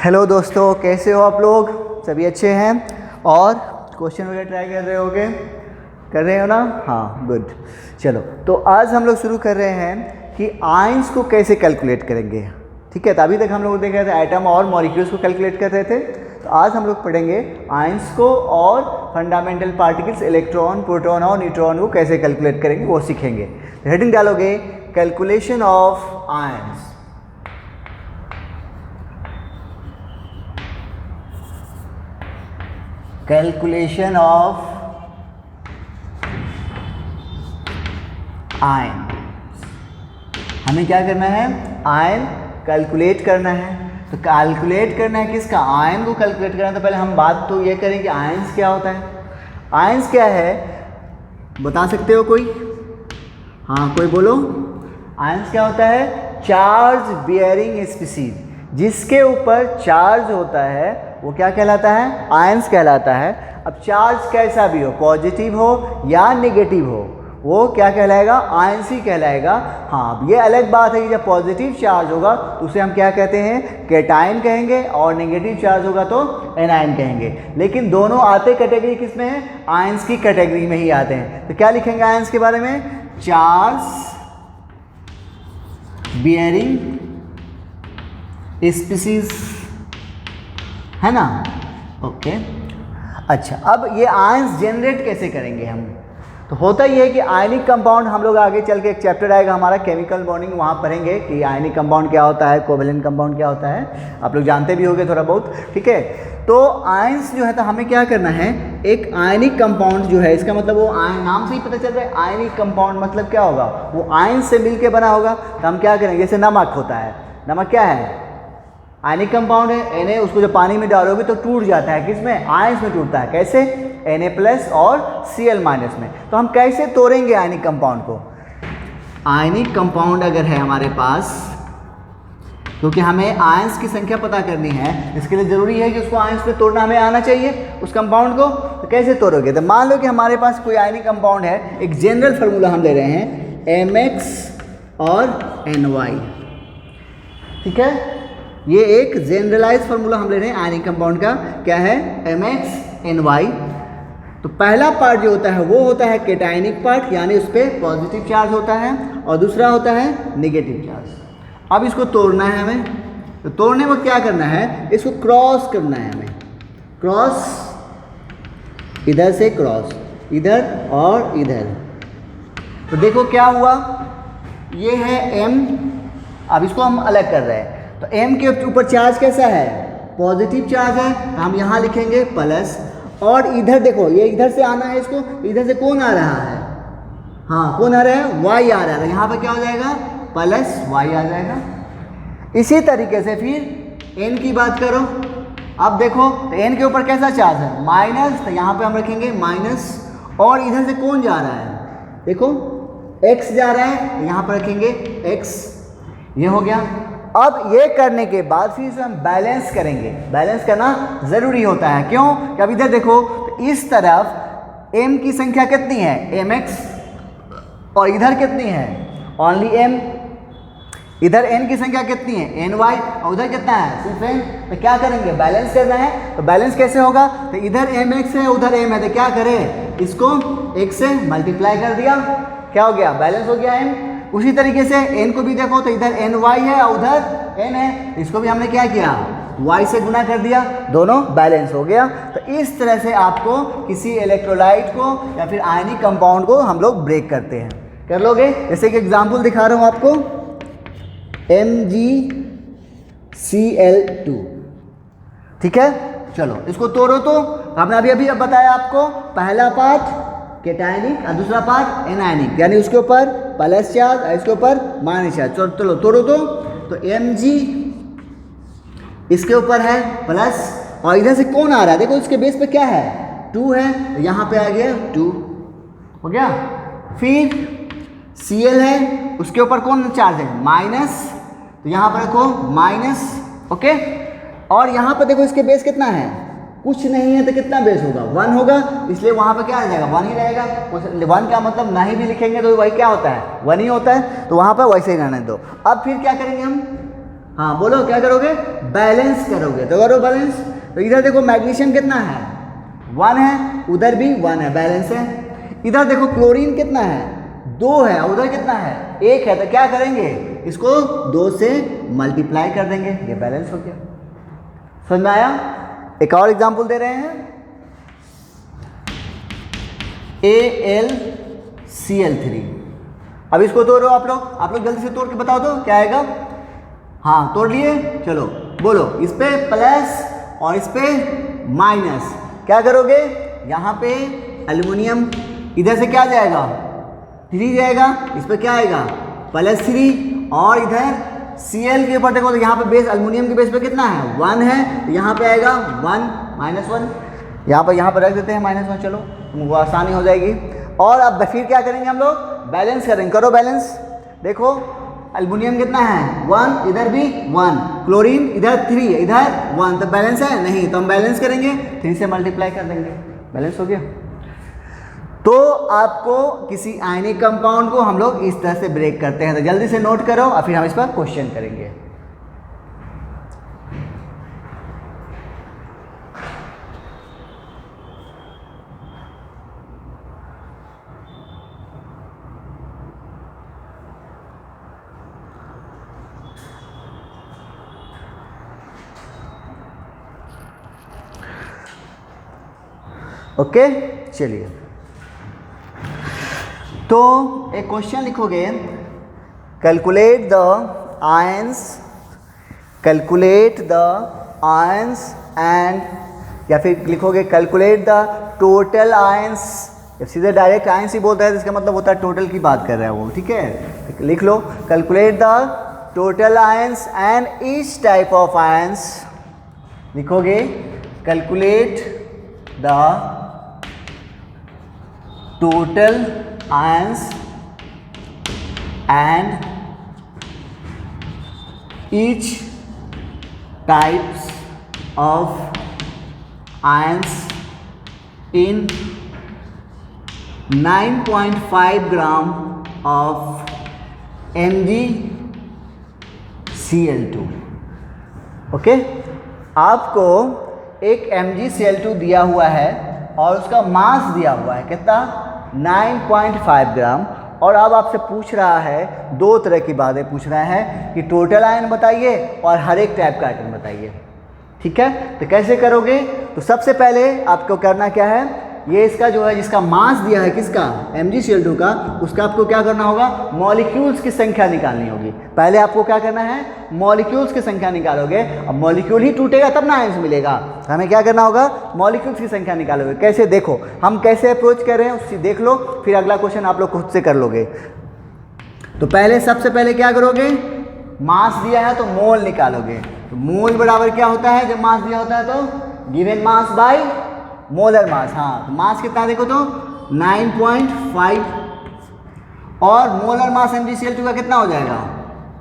Hello दोस्तों, कैसे हो आप लोग? सभी अच्छे हैं? और क्वेश्चन वगैरह ट्राई कर रहे हो ना? हाँ, गुड। चलो, तो आज हम लोग शुरू कर रहे हैं कि आयंस को कैसे कैलकुलेट करेंगे। ठीक है, तो अभी तक हम लोग देख रहे थे एटम और मॉलिक्यूल्स को कैलकुलेट कर रहे थे। तो आज हम लोग पढ़ेंगे आयंस को और फंडामेंटल पार्टिकल्स इलेक्ट्रॉन, प्रोटॉन और न्यूट्रॉन को कैसे कैलकुलेट करेंगे वो सीखेंगे। हेडिंग डालोगे calculation of ions. Calculation of ion. हमें क्या करना है? आयन कैलकुलेट करना है। तो कैलकुलेट करना है किसका? आयन को कैलकुलेट करना है। तो पहले हम बात तो ये करें कि आयंस क्या होता है। आयंस क्या है बता सकते हो कोई? हाँ, कोई बोलो। आयंस क्या होता है? Charge bearing species. जिसके ऊपर चार्ज होता है वो क्या कहलाता है? आयंस कहलाता है। अब चार्ज कैसा भी हो, पॉजिटिव हो या नेगेटिव हो, वो क्या कहलाएगा? आयंस ही कहलाएगा। हाँ, ये अलग बात है कि जब पॉजिटिव चार्ज होगा तो उसे हम क्या कहते हैं? कैटायन कहेंगे, और नेगेटिव चार्ज होगा तो एनायन कहेंगे। लेकिन दोनों आते कैटेगरी किस में है? आयंस की कैटेगरी में ही आते हैं। तो क्या लिखेंगे आयंस के बारे में? चार्ज बियरिंग स्पीसीज, है ना? ओके। अच्छा, अब ये आयंस जनरेट कैसे करेंगे हम? तो होता ही है कि आयनिक कंपाउंड, हम लोग आगे चल के एक चैप्टर आएगा हमारा केमिकल बॉन्डिंग, वहाँ पढ़ेंगे कि आयनिक कंपाउंड क्या होता है, कोवेलेंट कंपाउंड क्या होता है। आप लोग जानते भी होंगे थोड़ा बहुत। ठीक है, तो आयंस जो है, तो हमें क्या करना है? एक आयनिक कंपाउंड जो है, इसका मतलब वो नाम से ही पता चल रहा है आयनिक कंपाउंड मतलब क्या होगा? वो आयंस से मिल के बना होगा। तो हम क्या करेंगे? जैसे नमक होता है, नमक क्या है? आयनिक कंपाउंड है। Na उसको जब पानी में डालोगे तो टूट जाता है। किसमें? आयंस में टूटता है। कैसे? Na+ और Cl- में। तो हम कैसे तोड़ेंगे आयनिक कंपाउंड को? आयनिक कंपाउंड अगर है हमारे पास, क्योंकि हमें आयंस की संख्या पता करनी है, इसके लिए ज़रूरी है कि उसको आयंस में तोड़ना हमें आना चाहिए, उस कंपाउंड को। तो कैसे तोड़ोगे? तो मान लो कि हमारे पास कोई आयनिक कंपाउंड है, एक जनरल फार्मूला हम ले रहे हैं Mx और Ny। ठीक है, ये एक जनरलाइज फार्मूला हम ले रहे हैं आयनिक कंपाउंड का। क्या है? Mx Ny। तो पहला पार्ट जो होता है वो होता है कैटायनिक पार्ट, यानी उस पर पॉजिटिव चार्ज होता है, और दूसरा होता है नेगेटिव चार्ज। अब इसको तोड़ना है हमें। तो तोड़ने में क्या करना है? इसको क्रॉस करना है हमें। क्रॉस, इधर से क्रॉस, इधर और इधर। तो देखो क्या हुआ, ये है M। अब इसको हम अलग कर रहे हैं। तो M के ऊपर चार्ज कैसा है? पॉजिटिव चार्ज है। तो हम यहाँ लिखेंगे प्लस, और इधर देखो, ये इधर से आना है इसको, इधर से कौन आ रहा है? हाँ, कौन आ रहा है? Y आ रहा है। यहाँ पर क्या हो जाएगा? प्लस Y आ जाएगा। इसी तरीके से फिर N की बात करो। अब देखो, तो N के ऊपर कैसा चार्ज है? माइनस। तो यहाँ पे हम रखेंगे माइनस, और इधर से कौन जा रहा है? देखो, X जा रहा है, तो यहाँ पर रखेंगे X। ये हो गया। अब ये करने के बाद फिर इसे हम बैलेंस करेंगे। बैलेंस करना ज़रूरी होता है। क्यों? कि अब इधर देखो, तो इस तरफ M की संख्या कितनी है? Mx, और इधर कितनी है? Only M। इधर N की संख्या कितनी है? Ny, और उधर कितना है? सिर्फ N। तो क्या करेंगे? बैलेंस करना है। तो बैलेंस कैसे होगा? तो इधर Mx है, उधर M है, तो क्या करें? इसको x से मल्टीप्लाई कर दिया। क्या हो गया? बैलेंस हो गया M। उसी तरीके से N को भी देखो, तो इधर Ny है और उधर N है, इसको भी हमने क्या किया? Y से गुना कर दिया, दोनों बैलेंस हो गया। तो इस तरह से आपको किसी इलेक्ट्रोलाइट को या फिर आयनिक कंपाउंड को हम लोग ब्रेक करते हैं। कर लोगे? जैसे कि एग्जाम्पल दिखा रहा हूँ आपको, MgCl2। ठीक है, चलो इसको तोड़ो। तो हमने अभी बताया आपको, पहला पार्ट कैटायनिक और दूसरा पार्ट एनायनिक, यानी उसके ऊपर प्लस चार्ज और इसके ऊपर माइनस चार्ज। चलो तोड़ो। तो Mg इसके ऊपर है प्लस, और इधर से कौन आ रहा है? देखो, इसके बेस पे क्या है? 2 है, तो यहाँ पे आ गया 2। हो गया। फिर Cl है, उसके ऊपर कौन चार्ज है? माइनस, तो यहाँ पर रखो माइनस। ओके, और यहाँ पर देखो, इसके बेस कितना है? कुछ नहीं है, तो कितना बेस होगा? 1 होगा, इसलिए वहाँ पर क्या आ जाएगा? 1 ही रहेगा। 1 का मतलब नहीं भी लिखेंगे तो वही क्या होता है? 1 ही होता है। तो वहाँ पर वैसे ही रहने दो। अब फिर क्या करेंगे हम? हाँ बोलो क्या करोगे, बैलेंस करोगे। तो करो बैलेंस। तो इधर देखो मैग्नीशियम कितना है, 1 है, उधर भी 1 है, बैलेंस है। इधर देखो क्लोरीन कितना है, 2 है, उधर कितना है, 1 है। तो क्या करेंगे, इसको 2 से मल्टीप्लाई कर देंगे, ये बैलेंस हो गया। समझ में आया? एक और एग्जांपल दे रहे हैं, AlCl3। अब इसको तोड़ो आप लोग जल्दी से तोड़ के बताओ तो क्या आएगा। हाँ तोड़ लिए, चलो बोलो। इस पे प्लस और इस पे माइनस, क्या करोगे, यहाँ पे एल्युमिनियम इधर से क्या जाएगा, 3 जाएगा, इस पे क्या आएगा +3, और इधर Cl के ऊपर देखो तो यहाँ पे बेस एल्युमिनियम के बेस पे कितना है, 1 है, तो यहाँ पे आएगा 1 -1, यहाँ पर रख देते हैं -1, चलो तुमको आसानी हो जाएगी। और अब फिर क्या करेंगे हम लोग, बैलेंस करेंगे। करो बैलेंस। देखो एल्युमिनियम कितना है, 1, इधर भी 1, क्लोरीन इधर 3, इधर 1, तो बैलेंस है नहीं, तो हम बैलेंस करेंगे, 3 से मल्टीप्लाई कर देंगे, बैलेंस हो गया। तो आपको किसी आयनिक कंपाउंड को हम लोग इस तरह से ब्रेक करते हैं। तो जल्दी से नोट करो और फिर हम इस पर क्वेश्चन करेंगे। ओके चलिए, तो एक क्वेश्चन लिखोगे, कैलकुलेट द आयंस एंड, या फिर लिखोगे कैलकुलेट द टोटल आयंस। सीधे डायरेक्ट आयंस ही बोलता है तो इसका मतलब होता है टोटल की बात कर रहा है वो, ठीक है। लिख लो calculate the total ions and each type of ions. लिखोगे calculate the total ions and each types of ions in 9.5 gram of MgCl2। Okay, आपको एक MgCl2 दिया हुआ है और उसका मास दिया हुआ है कितना, 9.5 ग्राम। और अब आपसे पूछ रहा है, 2 तरह की बातें पूछ रहा है कि टोटल आयन बताइए और हर एक टाइप का आयन बताइए, ठीक है। तो कैसे करोगे, तो सबसे पहले आपको करना क्या है, ये इसका जो है जिसका मास दिया है किसका, MgCl2 का, उसका आपको क्या करना होगा, मॉलिक्यूल्स की संख्या निकालनी होगी। पहले आपको क्या करना है, मॉलिक्यूल्स की संख्या निकालोगे। अब मॉलिक्यूल ही टूटेगा तब ना आयंस मिलेगा, तो हमें क्या करना होगा, मॉलिक्यूल्स की संख्या निकालोगे। कैसे, देखो हम कैसे अप्रोच कर रहे हैं उससे देख लो, फिर अगला क्वेश्चन आप लोग खुद से कर लोगे। तो पहले सबसे पहले क्या करोगे, मास दिया है तो मोल निकालोगे। तो मोल बराबर क्या होता है, जब मास दिया होता है तो given mass by molar mass. हाँ, तो मास कितना देखो तो 9.5, और मोलर मास MgCl2 का कितना हो जाएगा,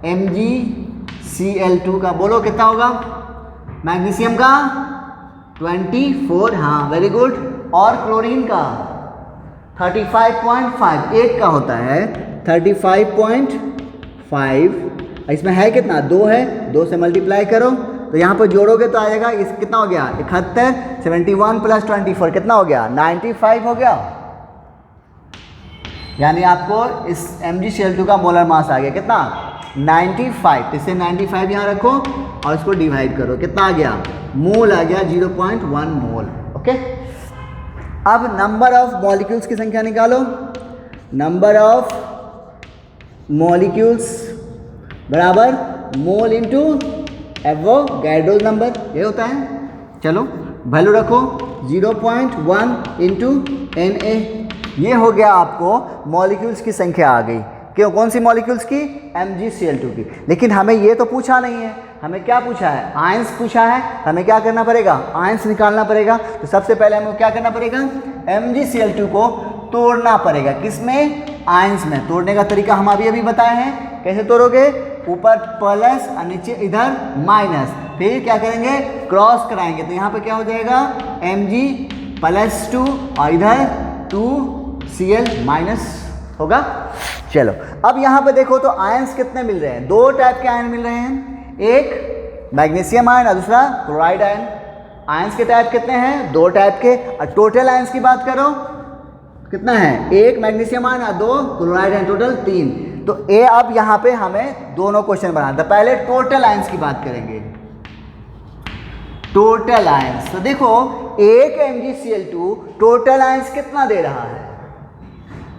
MgCl2 का बोलो कितना होगा, मैग्नीशियम का 24, हाँ वेरी गुड, और क्लोरीन का 35.5, 8 का होता है 35.5। इसमें है कितना, 2 है, 2 से मल्टीप्लाई करो, तो यहाँ पर जोड़ोगे तो आएगा, इस कितना हो गया 71, 71 + 24 कितना हो गया, 95 हो गया। यानी आपको इस MgCl2 का मोलर मास आ गया कितना, 95। तो इसे 95 यहाँ रखो और इसको डिवाइड करो, कितना आ गया, मोल आ गया 0.1 मोल। ओके, अब नंबर ऑफ मॉलिक्यूल्स की संख्या निकालो। नंबर ऑफ मॉलिक्यूल्स बराबर मोल इंटू एवोगैड्रो नंबर, ये होता है। चलो वैल्यू रखो 0.1 इंटू Na, ये हो गया आपको मॉलिक्यूल्स की संख्या आ गई। क्यों, कौन सी मॉलिक्यूल्स की, MgCl2 की। लेकिन हमें ये तो पूछा नहीं है, हमें क्या पूछा है, आयंस पूछा है। हमें क्या करना पड़ेगा, आयंस निकालना पड़ेगा। तो सबसे पहले हमें क्या करना पड़ेगा, MgCl2 को तोड़ना पड़ेगा, किसमें, आयंस में। तोड़ने का तरीका हम अभी बताए हैं, कैसे तोड़ोगे, ऊपर प्लस और नीचे इधर माइनस, फिर क्या करेंगे, क्रॉस कराएंगे। तो यहाँ पे क्या हो जाएगा, Mg+2 और इधर 2Cl- होगा। चलो अब यहाँ पे देखो तो आयंस कितने मिल रहे हैं, 2 टाइप के आयन मिल रहे हैं। एक मैग्नीशियम आयन और दूसरा क्लोराइड आयन। आयंस के टाइप कितने हैं? 2 टाइप के। और टोटल आयंस की बात करो कितना है? एक मैग्नीशियम आयन और 2 क्लोराइड आयन, टोटल 3। तो ए अब यहाँ पे हमें दोनों क्वेश्चन बनाना था। पहले टोटल आयंस की बात करेंगे। टोटल आयंस, तो देखो एक MgCl2 टोटल आयंस कितना दे रहा है?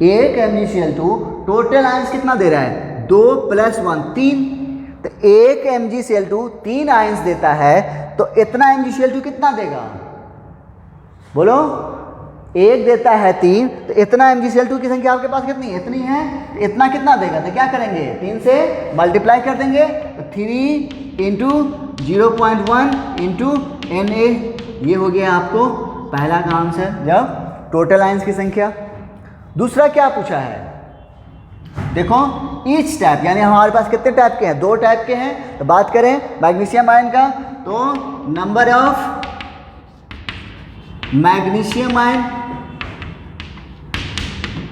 एक MgCl2 टोटल आयंस कितना दे रहा है? 2 + 1 3। तो एक MgCl2 3 आयंस देता है, तो इतना MgCl2 कितना देगा? बोलो। एक देता है 3, तो इतना MgCl2 की संख्या आपके पास कितनी है? इतनी है। तो इतना कितना देगा? तो क्या करेंगे? 3 से मल्टीप्लाई कर देंगे। तो 3 × 0.1 × Na, ये हो गया आपको पहला का आंसर, जब टोटल आयंस की संख्या। दूसरा क्या पूछा है? देखो ईच टाइप, यानी हमारे पास कितने टाइप के हैं? 2 टाइप के हैं। तो बात करें मैग्नीशियम आयन का, तो नंबर ऑफ मैग्नीशियम आयन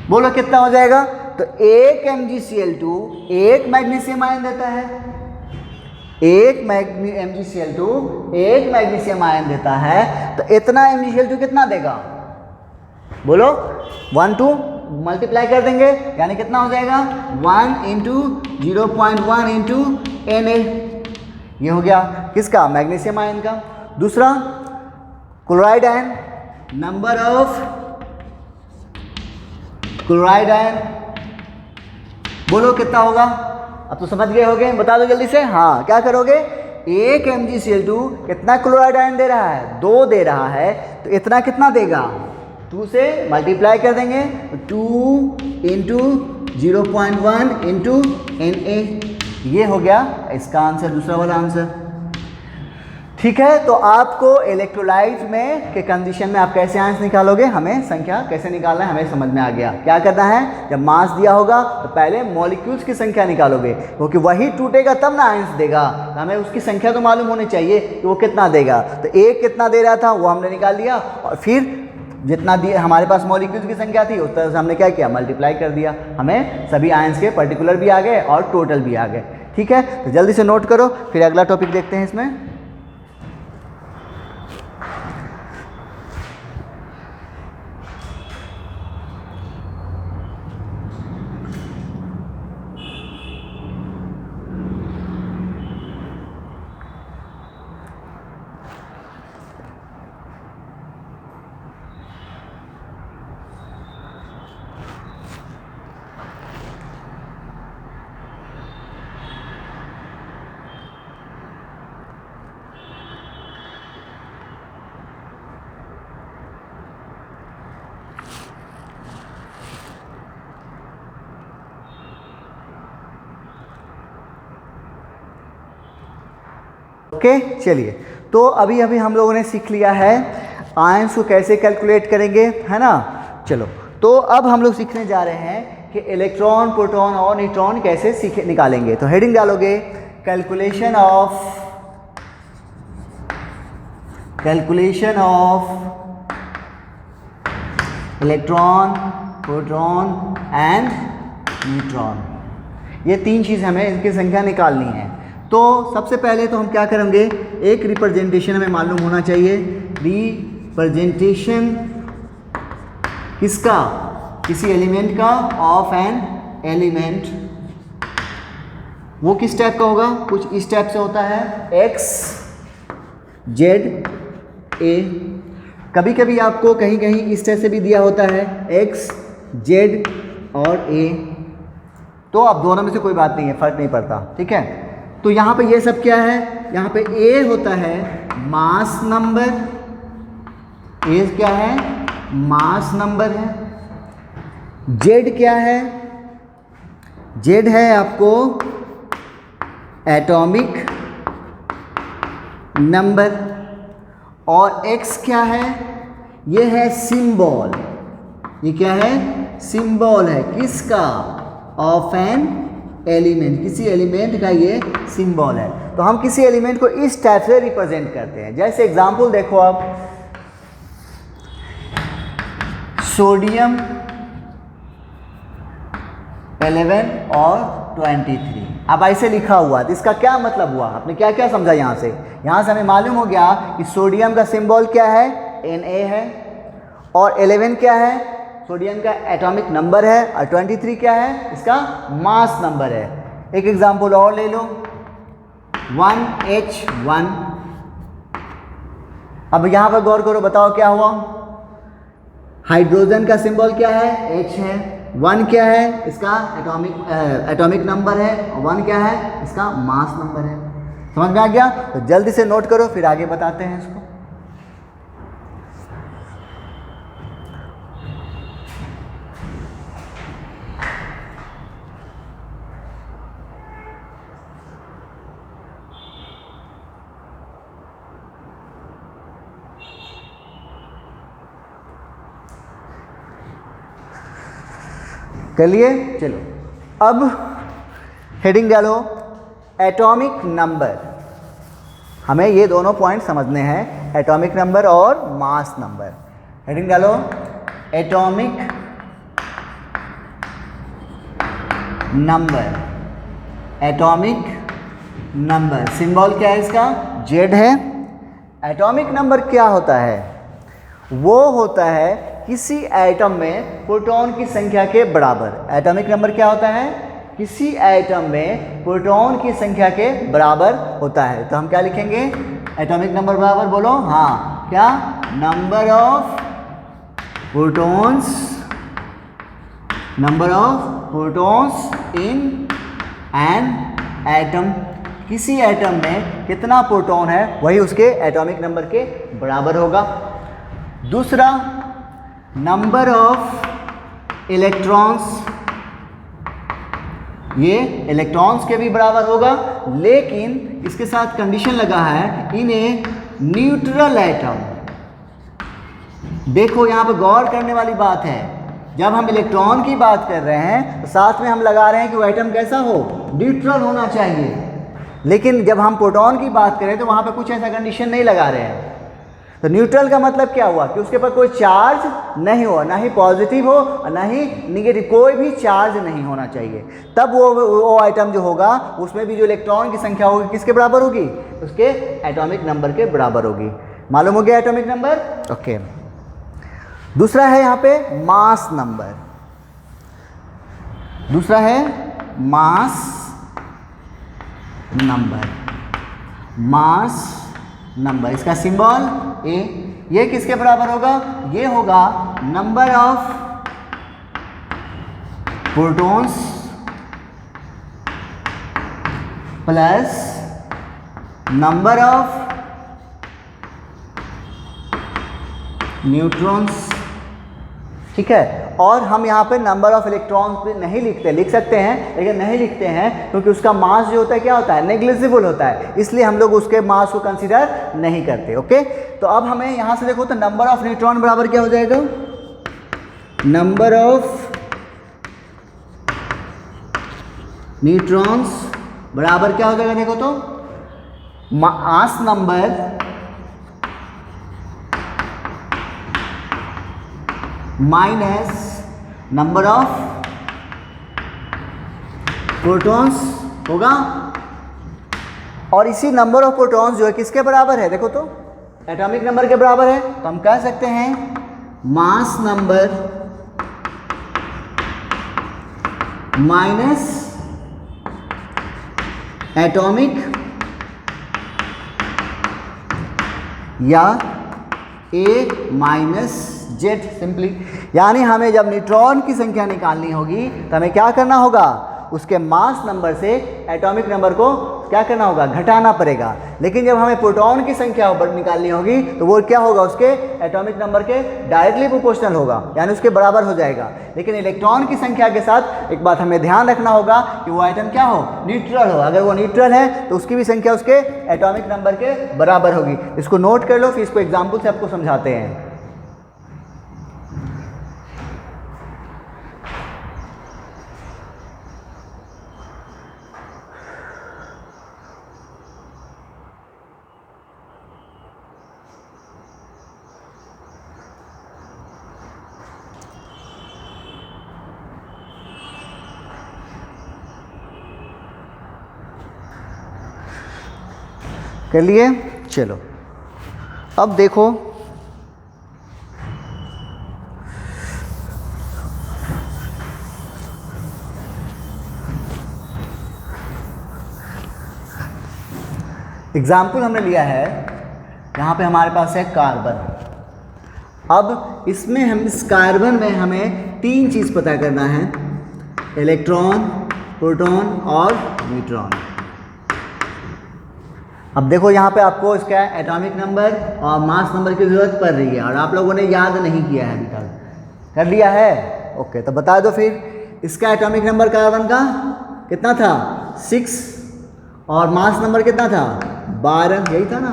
बोलो कितना हो जाएगा? तो एक MgCl2 एक मैग्नीशियम आयन देता है। एक MgCl2 एक मैग्नीशियम आयन देता है, तो इतना MgCl2 कितना देगा? बोलो। 1 2 मल्टीप्लाई कर देंगे, यानी कितना हो जाएगा? 1 × 0.1 × Na। ये हो गया किसका? मैग्नीशियम आयन का। दूसरा chloride ion, number of chloride ion बोलो कितना होगा? अब तो समझ गए होगे, बता दो जल्दी से। हाँ, क्या करोगे? एक MgCl2 कितना क्लोराइड आयन दे रहा है? 2 दे रहा है, तो इतना कितना देगा? 2 से मल्टीप्लाई कर देंगे। 2 × 0.1 × Na, ये हो गया इसका आंसर, दूसरा वाला आंसर। ठीक है, तो आपको इलेक्ट्रोलाइट में के कंडीशन में आप कैसे आयंस निकालोगे, हमें संख्या कैसे निकालना है हमें समझ में आ गया। क्या करना है? जब मास दिया होगा तो पहले मॉलिक्यूल्स की संख्या निकालोगे, क्योंकि वही टूटेगा तब ना आयंस देगा। तो हमें उसकी संख्या तो मालूम होनी चाहिए कि वो कितना देगा। तो एक कितना दे रहा था वो हमने निकाल लिया, और फिर जितना दिया हमारे पास मॉलिक्यूल्स की संख्या थी उस तरह से हमने क्या किया? मल्टीप्लाई कर दिया। हमें सभी आयंस के पर्टिकुलर भी आ गए और टोटल भी आ गए। ठीक है, तो जल्दी से नोट करो, फिर अगला टॉपिक देखते हैं इसमें। ओके, चलिए। तो अभी हम लोगों ने सीख लिया है आयंस को कैसे कैलकुलेट करेंगे, है ना। चलो, तो अब हम लोग सीखने जा रहे हैं कि इलेक्ट्रॉन, प्रोटॉन और न्यूट्रॉन कैसे निकालेंगे। तो हेडिंग डालोगे calculation of electron, proton and neutron. ये 3 चीज़ हमें इनकी संख्या निकालनी है। तो सबसे पहले तो हम क्या करेंगे? एक रिप्रेजेंटेशन हमें मालूम होना चाहिए। रिप्रेजेंटेशन किसका? किसी एलिमेंट का, ऑफ एन एलिमेंट। वो किस टाइप का होगा? कुछ इस टाइप से होता है, X Z A। कभी कभी आपको कहीं कहीं इस टाइप से भी दिया होता है, X Z और A। तो अब दोनों में से कोई बात नहीं है, फर्क नहीं पड़ता। ठीक है, तो यहाँ पे ये सब क्या है? यहाँ पे A होता है मास नंबर। A क्या है? मास नंबर है। Z क्या है? Z है आपको एटॉमिक नंबर। और X क्या है? ये है सिंबल। ये क्या है? सिंबल है किसका? Of an element. किसी एलिमेंट का ये सिंबल है। तो हम किसी एलिमेंट को इस टाइप से रिप्रेजेंट करते हैं। जैसे एग्जांपल देखो आप, सोडियम 11 और 23। अब ऐसे लिखा हुआ तो इसका क्या मतलब हुआ, आपने क्या क्या समझा यहाँ से? यहाँ से हमें मालूम हो गया कि सोडियम का सिंबल क्या है, Na है, और 11 क्या है, सोडियम का एटॉमिक नंबर है, और 23 क्या है, इसका मास नंबर है। एक एग्जांपल और ले लो, 1H1। अब यहाँ पर गौर करो, बताओ क्या हुआ। हाइड्रोजन का सिंबल क्या है, H है, 1 क्या है, इसका एटॉमिक नंबर है, और 1 क्या है, इसका मास नंबर है। समझ में आ गया? तो जल्दी से नोट करो, फिर आगे बताते हैं इसको। कर लिए? चलो अब हेडिंग डालो एटॉमिक नंबर। हमें ये दोनों पॉइंट समझने हैं, एटॉमिक नंबर और मास नंबर। हेडिंग डालो atomic number. Atomic number symbol क्या है इसका, Z है। एटॉमिक नंबर क्या होता है, वो होता है किसी एटम में प्रोटॉन की संख्या के बराबर। एटॉमिक नंबर क्या होता है, किसी एटम में प्रोटॉन की संख्या के बराबर होता है। तो हम क्या लिखेंगे, एटॉमिक नंबर बराबर, बोलो हाँ, क्या, number of protons, number of protons in an atom. किसी एटम में कितना प्रोटॉन है वही उसके एटॉमिक नंबर के बराबर होगा। दूसरा, नंबर ऑफ इलेक्ट्रॉन्स, ये इलेक्ट्रॉन्स के भी बराबर होगा, लेकिन इसके साथ कंडीशन लगा है, इन ए न्यूट्रल एटम। देखो यहाँ पर गौर करने वाली बात है, जब हम इलेक्ट्रॉन की बात कर रहे हैं तो साथ में हम लगा रहे हैं कि वो एटम कैसा हो, न्यूट्रल होना चाहिए। लेकिन जब हम प्रोटॉन की बात करें तो वहाँ पर कुछ ऐसा कंडीशन नहीं लगा रहे हैं। तो न्यूट्रल का मतलब क्या हुआ कि उसके ऊपर कोई चार्ज नहीं हो, ना ही पॉजिटिव हो और ना ही निगेटिव, कोई भी चार्ज नहीं होना चाहिए। तब वो आइटम जो होगा उसमें भी जो इलेक्ट्रॉन की संख्या होगी किसके बराबर होगी, उसके एटॉमिक नंबर के बराबर होगी। मालूम हो गया एटॉमिक नंबर? ओके। दूसरा है यहाँ पे मास नंबर। दूसरा है मास नंबर। मास नंबर, इसका सिंबल ए। ये किसके बराबर होगा, ये होगा number of protons plus number of neutrons. ठीक है, और हम यहाँ पे नंबर ऑफ इलेक्ट्रॉन्स भी नहीं लिखते, लिख सकते हैं लेकिन नहीं लिखते हैं क्योंकि उसका मास जो होता है क्या होता है, नेग्लिजिबल होता है, इसलिए हम लोग उसके मास को कंसीडर नहीं करते। ओके, तो अब हमें यहाँ से देखो तो नंबर ऑफ न्यूट्रॉन बराबर क्या हो जाएगा, नंबर ऑफ न्यूट्रॉन्स बराबर क्या हो जाएगा, देखो तो mass number minus number of protons होगा। और इसी नंबर ऑफ प्रोटॉन्स जो है किसके बराबर है, देखो तो एटॉमिक नंबर के बराबर है। तो हम कह सकते हैं मास नंबर माइनस एटॉमिक या ए माइनस जेड सिंपली। यानी हमें जब न्यूट्रॉन की संख्या निकालनी होगी तो हमें क्या करना होगा, उसके मास नंबर से एटॉमिक नंबर को क्या करना होगा, घटाना पड़ेगा। लेकिन जब हमें प्रोटॉन की संख्या निकालनी होगी तो वो क्या होगा, उसके एटॉमिक नंबर के डायरेक्टली प्रोपोर्शनल होगा, यानी उसके बराबर हो जाएगा। लेकिन इलेक्ट्रॉन की संख्या के साथ एक बात हमें ध्यान रखना होगा कि वो आइटम क्या हो, न्यूट्रल हो। अगर वो न्यूट्रल है तो उसकी भी संख्या उसके एटॉमिक नंबर के बराबर होगी। इसको नोट कर लो, फिर इसको एग्जाम्पल से आपको समझाते हैं। कर लिए? चलो अब देखो, एग्जाम्पल हमने लिया है, यहाँ पे हमारे पास है कार्बन। अब इसमें हम इस कार्बन में हमें 3 चीज़ पता करना है, इलेक्ट्रॉन, प्रोटॉन और न्यूट्रॉन। अब देखो यहाँ पे आपको इसका एटॉमिक नंबर और मास नंबर की ज़रूरत पड़ रही है और आप लोगों ने याद नहीं किया है अभी तक। कर लिया है? ओके, तो बता दो फिर इसका एटॉमिक नंबर कार्बन का कितना था? 6 और मास नंबर कितना था? 12, यही था ना।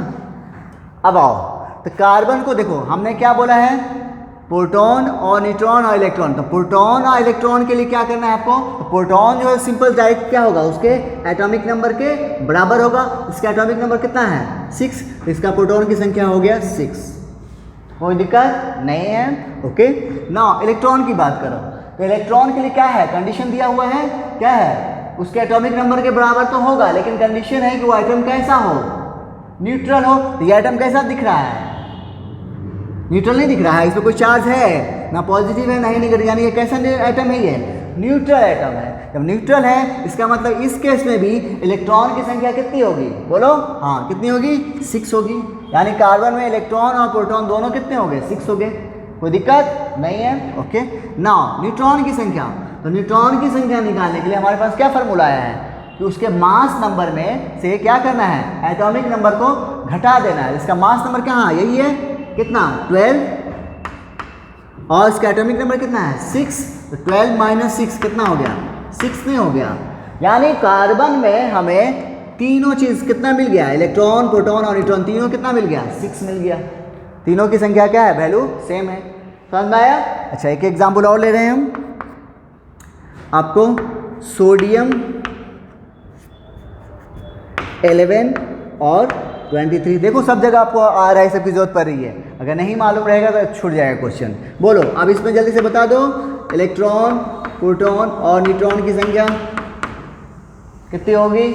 अब आओ, तो कार्बन को देखो, हमने क्या बोला है? प्रोटॉन और न्यूट्रॉन और इलेक्ट्रॉन। तो प्रोटॉन और इलेक्ट्रॉन के लिए क्या करना है आपको? तो प्रोटॉन जो है सिंपल डायरेक्ट क्या होगा? उसके एटॉमिक नंबर के बराबर होगा। इसका एटॉमिक नंबर कितना है? 6। तो इसका प्रोटॉन की संख्या हो गया 6। कोई दिक्कत नहीं है? ओके। नाउ इलेक्ट्रॉन की बात करो, तो इलेक्ट्रॉन के लिए क्या है? कंडीशन दिया हुआ है, क्या है? उसके एटॉमिक नंबर के बराबर तो होगा, लेकिन कंडीशन है कि वो एटम कैसा हो? न्यूट्रल हो। तो ये एटम कैसा दिख रहा है? न्यूट्रल नहीं दिख रहा है, इसमें कोई चार्ज है ना, पॉजिटिव है ना ही नेगेटिव, यानी ये कैसा एटम है? ये न्यूट्रल एटम है। जब न्यूट्रल है, इसका मतलब इस केस में भी इलेक्ट्रॉन की संख्या कितनी होगी? बोलो। हाँ, कितनी होगी? 6 होगी। यानी कार्बन में इलेक्ट्रॉन और प्रोटॉन दोनों कितने हो गए? 6 हो गए। कोई दिक्कत नहीं है? ओके। नाउ न्यूट्रॉन की संख्या, तो न्यूट्रॉन की संख्या निकालने के लिए हमारे पास क्या फॉर्मूला आया है कि उसके मास नंबर में से क्या करना है? एटॉमिक नंबर को घटा देना है। इसका मास नंबर क्या? यही है, कितना? 12, और इसका एटॉमिक नंबर कितना है? 6। तो 12 माइनस 6 कितना हो गया? 6 नहीं हो गया। यानी कार्बन में हमें तीनों चीज़ कितना मिल गया? इलेक्ट्रॉन, प्रोटॉन और न्यूट्रॉन तीनों कितना मिल गया? 6 मिल गया। तीनों की संख्या क्या है? वैल्यू सेम है। समझ में आया? अच्छा, एक एग्जाम्पल और ले रहे हैं हम आपको। सोडियम 11 और 23। देखो सब जगह आपको आ रहा है, सबकी जरूरत पड़ रही है। अगर नहीं मालूम रहेगा तो छूट जाएगा क्वेश्चन। बोलो अब इसमें जल्दी से बता दो, इलेक्ट्रॉन, प्रोटॉन और न्यूट्रॉन की संख्या कितनी होगी?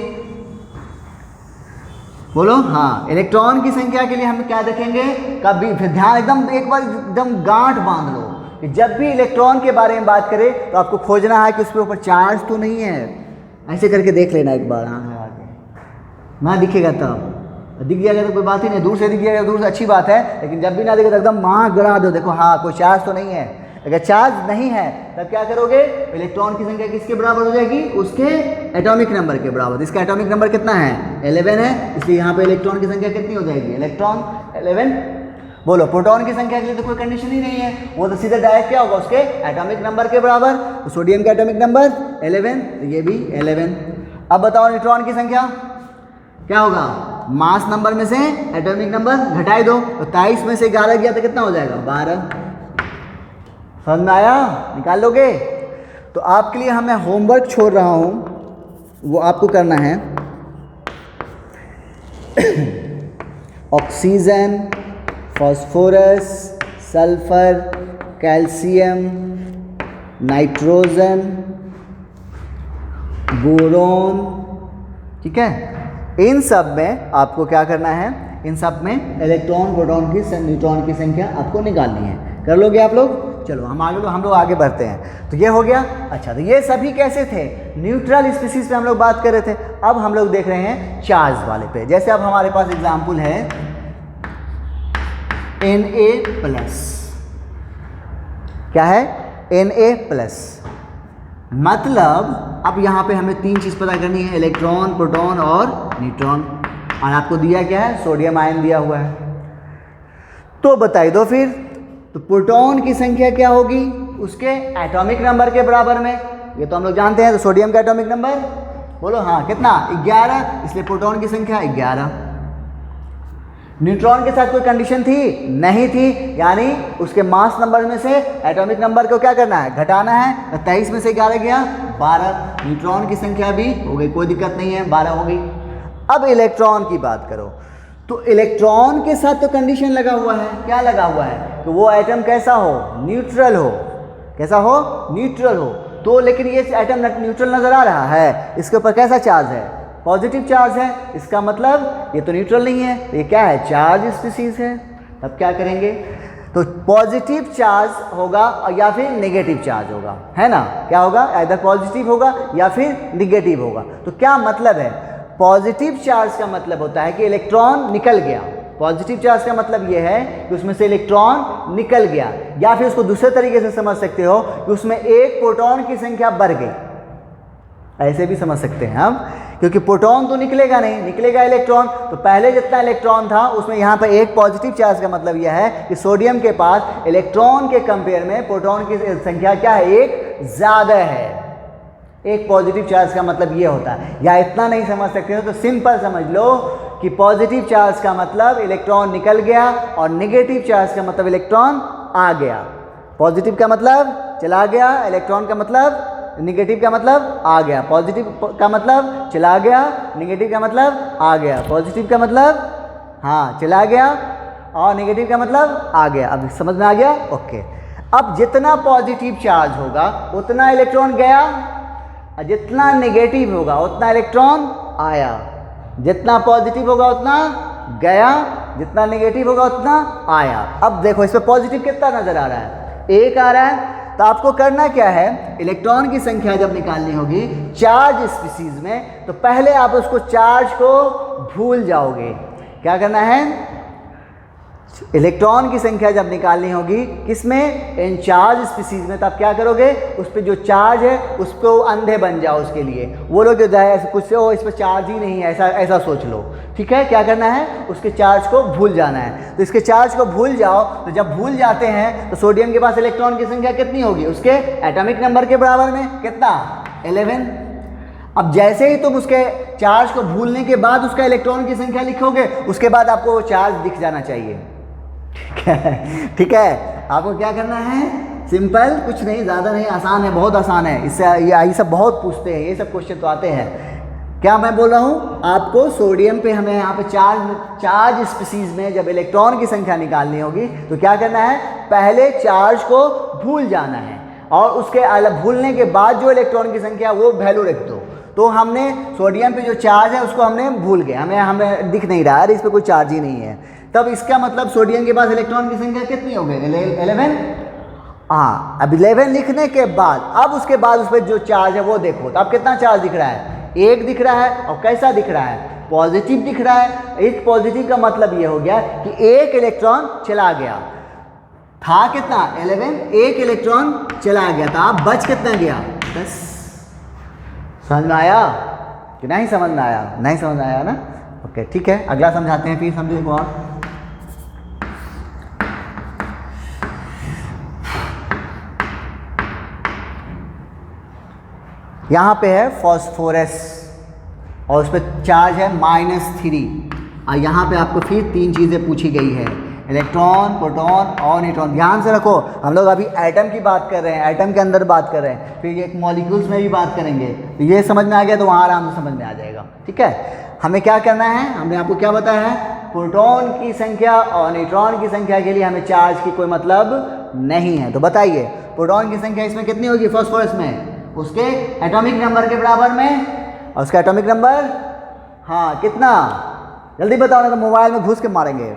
बोलो। हाँ, इलेक्ट्रॉन की संख्या के लिए हम क्या देखेंगे? कभी फिर ध्यान एकदम एक बार एकदम गांठ बांध लो कि जब भी इलेक्ट्रॉन के बारे में बात करें तो आपको खोजना है कि उसके ऊपर चार्ज तो नहीं है। ऐसे करके देख लेना एक बार, हाँ आगे ना दिखेगा तब। दिख जाएगा तो कोई बात ही नहीं, दूर से दिख जाएगा दूर से अच्छी बात है, लेकिन जब भी ना दिखे तो एकदम वहाँ गिरा दो, देखो हाँ कोई चार्ज तो नहीं है। अगर चार्ज नहीं है तब क्या करोगे? इलेक्ट्रॉन की संख्या किसके बराबर हो जाएगी? उसके एटॉमिक नंबर के बराबर। इसका एटॉमिक नंबर कितना है? 11 है, इसलिए यहाँ पे इलेक्ट्रॉन की संख्या कितनी हो जाएगी? इलेक्ट्रॉन 11। बोलो प्रोटॉन की संख्या के लिए तो कोई कंडीशन ही नहीं है, वो तो सीधा डायरेक्ट क्या होगा? उसके एटॉमिक नंबर के बराबर। तो सोडियम का एटॉमिक नंबर 11, तो ये भी 11। अब बताओ न्यूट्रॉन की संख्या क्या होगा? मास नंबर में से एटॉमिक नंबर घटाए दो, तो 23 में से 11 गया तो कितना हो जाएगा? 12। समझ में आया? निकाल लोगे? तो आपके लिए मैं होमवर्क छोड़ रहा हूं, वो आपको करना है। Oxygen, phosphorus, sulphur, calcium, nitrogen, boron, ठीक है, इन सब में आपको क्या करना है? इन सब में इलेक्ट्रॉन, प्रोटॉन की, न्यूट्रॉन की संख्या आपको निकालनी है। कर लोगे आप लोग? चलो हम लोग आगे बढ़ते हैं। तो ये हो गया। अच्छा, तो ये सभी कैसे थे? न्यूट्रल स्पीसीज पे हम लोग बात कर रहे थे। अब हम लोग देख रहे हैं चार्ज वाले पे। जैसे अब हमारे पास एग्जाम्पल है Na+। क्या है? Na+। मतलब अब यहाँ पे हमें 3 चीज़ पता करनी है, इलेक्ट्रॉन, प्रोटॉन और न्यूट्रॉन। और आपको दिया क्या है? सोडियम आयन दिया हुआ है। तो बताइए दो फिर, तो प्रोटॉन की संख्या क्या होगी? उसके एटॉमिक नंबर के बराबर में। ये तो हम लोग जानते हैं। तो सोडियम का एटॉमिक नंबर बोलो। हाँ, कितना? 11, इसलिए प्रोटॉन की संख्या 11। न्यूट्रॉन के साथ कोई कंडीशन थी? नहीं थी, यानी उसके मास नंबर में से एटॉमिक नंबर को क्या करना है? घटाना है। तो 23 में से 11 गया 12। न्यूट्रॉन की संख्या भी हो गई, कोई दिक्कत नहीं है, 12 हो गई। अब इलेक्ट्रॉन की बात करो, तो इलेक्ट्रॉन के साथ तो कंडीशन लगा हुआ है। क्या लगा हुआ है? कि वो एटम कैसा हो? न्यूट्रल हो। कैसा हो? न्यूट्रल हो। तो लेकिन ये एटम न्यूट्रल नजर आ रहा है, इसके ऊपर कैसा चार्ज है? पॉजिटिव चार्ज है, इसका मतलब ये तो न्यूट्रल नहीं है, तो ये क्या है, चार्ज स्पीसीज है। तब क्या करेंगे, तो पॉजिटिव चार्ज होगा या फिर नेगेटिव चार्ज होगा, है ना, क्या होगा, इधर पॉजिटिव होगा या फिर निगेटिव होगा। तो क्या मतलब है, पॉजिटिव चार्ज का मतलब होता है कि इलेक्ट्रॉन निकल गया। पॉजिटिव चार्ज का मतलब ये है कि उसमें से इलेक्ट्रॉन निकल गया, या फिर उसको दूसरे तरीके से समझ सकते हो कि उसमें एक प्रोटॉन की संख्या बढ़ गई, ऐसे भी समझ सकते हैं हम, क्योंकि प्रोटॉन तो निकलेगा नहीं, निकलेगा इलेक्ट्रॉन। तो पहले जितना इलेक्ट्रॉन था उसमें यहाँ पर एक पॉजिटिव चार्ज का मतलब यह है कि सोडियम के पास इलेक्ट्रॉन के कंपेयर में प्रोटॉन की संख्या क्या है, एक ज़्यादा है। एक पॉजिटिव चार्ज का मतलब ये होता है। या इतना नहीं समझ सकते हो तो सिंपल समझ लो कि पॉजिटिव चार्ज का मतलब इलेक्ट्रॉन निकल गया और नेगेटिव चार्ज का मतलब इलेक्ट्रॉन आ गया। पॉजिटिव का मतलब चला गया, इलेक्ट्रॉन का मतलब, नेगेटिव का मतलब आ गया। पॉजिटिव का मतलब चला गया, नेगेटिव का मतलब आ गया। पॉजिटिव का मतलब हाँ चला गया और नेगेटिव का मतलब आ गया। अब समझ में आ गया, ओके। अब जितना पॉजिटिव चार्ज होगा उतना इलेक्ट्रॉन गया, और जितना नेगेटिव होगा उतना इलेक्ट्रॉन आया। जितना पॉजिटिव होगा उतना गया, जितना नेगेटिव होगा उतना आया। अब देखो इसमें पॉजिटिव कितना नजर आ रहा है, एक आ रहा है। तो आपको करना क्या है, इलेक्ट्रॉन की संख्या जब निकालनी होगी चार्ज स्पीसीज में, तो पहले आप उसको चार्ज को भूल जाओगे। क्या करना है, इलेक्ट्रॉन की संख्या जब निकालनी होगी किसमें, इन चार्ज स्पीसीज में, तो आप क्या करोगे, उस पर जो चार्ज है उस पर अंधे बन जाओ उसके लिए। वो लोग जो जाए कुछ से हो, इस पर चार्ज ही नहीं है, ऐसा सोच लो, ठीक है। क्या करना है, उसके चार्ज को भूल जाना है। तो इसके चार्ज को भूल जाओ, तो जब भूल जाते हैं तो सोडियम के पास इलेक्ट्रॉन की संख्या कितनी होगी, उसके एटॉमिक नंबर के बराबर में, कितना, 11। अब जैसे ही तुम उसके चार्ज को भूलने के बाद उसका इलेक्ट्रॉन की संख्या लिखोगे, उसके बाद आपको वो चार्ज दिख जाना चाहिए, ठीक है। आपको क्या करना है, सिंपल, कुछ नहीं, ज़्यादा नहीं, आसान है, बहुत आसान है। इससे ये सब बहुत पूछते हैं, ये सब क्वेश्चन तो आते हैं। क्या मैं बोल रहा हूँ, आपको सोडियम पे हमें यहाँ पे चार्ज स्पीसीज में जब इलेक्ट्रॉन की संख्या निकालनी होगी तो क्या करना है, पहले चार्ज को भूल जाना है और उसके भूलने के बाद जो इलेक्ट्रॉन की संख्या वो वैल्यू रख दो। तो हमने सोडियम पे जो चार्ज है उसको हमने भूल गए, हमें दिख नहीं रहा है, इस पर कोई चार्ज ही नहीं है। तब इसका मतलब सोडियम के पास इलेक्ट्रॉन की संख्या कितनी हो गई, 11। हाँ, अब 11 लिखने के बाद अब उसके बाद उस पर जो चार्ज है वो देखो, तो अब कितना चार्ज दिख रहा है, एक दिख रहा है। और कैसा दिख रहा है, पॉजिटिव दिख रहा है। एक पॉजिटिव का मतलब ये हो गया कि एक इलेक्ट्रॉन चला गया, था कितना, 11, एक इलेक्ट्रॉन चला गया था, अब बच कितना गया, 10। समझ में आया कि नहीं, समझ में आया, नहीं समझ में आया ना, ओके, ठीक है। अगला समझाते हैं, फिर समझे को और। यहाँ पे है फॉस्फोरस और उस पर चार्ज है -3, और यहाँ पे आपको फिर 3 चीज़ें पूछी गई है, इलेक्ट्रॉन, प्रोटॉन और न्यूट्रॉन। ध्यान से रखो, हम लोग अभी एटम की बात कर रहे हैं, एटम के अंदर बात कर रहे हैं, फिर एक मॉलिक्यूल्स में भी बात करेंगे। तो ये समझ में आ गया तो वहाँ आराम से समझ में आ जाएगा, ठीक है। हमें क्या करना है, हमने आपको क्या बताया है, प्रोटॉन की संख्या और न्यूट्रॉन की संख्या के लिए हमें चार्ज की कोई मतलब नहीं है। तो बताइए, प्रोटॉन की संख्या इसमें कितनी होगी, फॉस्फोरस में, उसके एटॉमिक नंबर के बराबर में, और उसका एटॉमिक नंबर हाँ कितना, जल्दी बताओ ना तो मोबाइल में घुस के मारेंगे,